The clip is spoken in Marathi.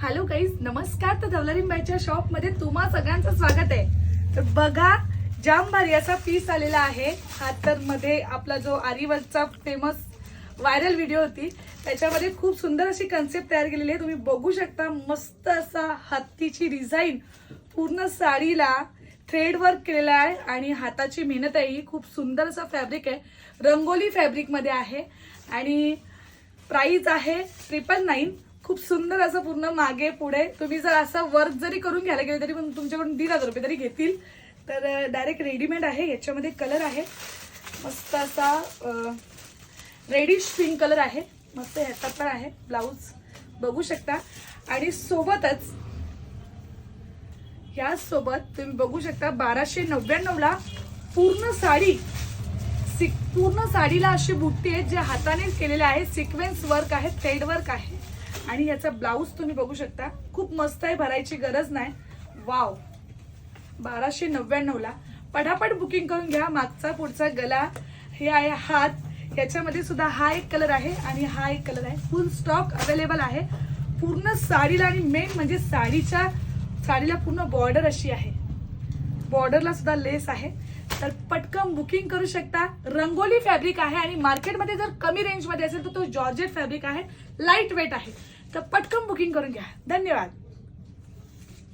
हॅलो गाईज, नमस्कार. तर धवलरीबाईच्या शॉप मध्ये तुम्हा सगळ्यांचं स्वागत आहे. तर बघा, जाम भारी असा पीस आलेला आहे. हा तर मध्ये आपला जो आरीवर्कचा फेमस व्हायरल व्हिडिओ होती त्याच्यामध्ये खूप सुंदर अशी कन्सेप्ट तयार केलेली आहे. तुम्ही बघू शकता, मस्त असा हत्तीची डिझाईन पूर्ण साडीला थ्रेड वर्क केलेला आहे आणि हाताची मेहनत आहे. ही खूप सुंदर असा फॅब्रिक आहे, रंगोली फॅब्रिक मध्ये आहे आणि प्राइस आहे 999. खूप सुंदर असं पूर्ण मागे पुढे तुम्ही जर असं वर्क जरी करून घ्यायला गेले तरी पण तुमच्याकडून 1,500 रुपये तरी घेतील. तर डायरेक्ट रेडीमेड आहे. याच्यामध्ये कलर आहे मस्त असा रेडिश पिंक कलर आहे. मस्त ह्याचा पण आहे ब्लाउज बघू शकता. आणि सोबतच यासोबत तुम्ही बघू शकता 1299 ला पूर्ण साडी, पूर्ण साडीला अशी बुट्टी आहेत जे हाताने केलेले आहे. सिक्वेन्स वर्क आहे, थ्रेड वर्क आहे आणि याचा ब्लाउज तुम्ही बघू शकता. खूप मस्त आहे, भरायची गरज नाही. वाव, 1299 ला पटापट बुकिंग करून घ्या. मागचा पुढचा गला हे आहे, हात याच्यामध्ये सुद्धा हा एक कलर आहे आणि हा एक कलर आहे. फुल स्टॉक अवेलेबल आहे पूर्ण साडीला. आणि मेन म्हणजे साडीला पूर्ण बॉर्डर अशी आहे, बॉर्डरला सुद्धा लेस आहे. तर पटकन बुकिंग करू शकता. रंगोली फॅब्रिक आहे आणि मार्केटमध्ये जर कमी रेंज मध्ये असेल तर तो जॉर्जेट फॅब्रिक आहे, लाईट वेट आहे. तर पटकन बुकिंग करून घ्या. धन्यवाद.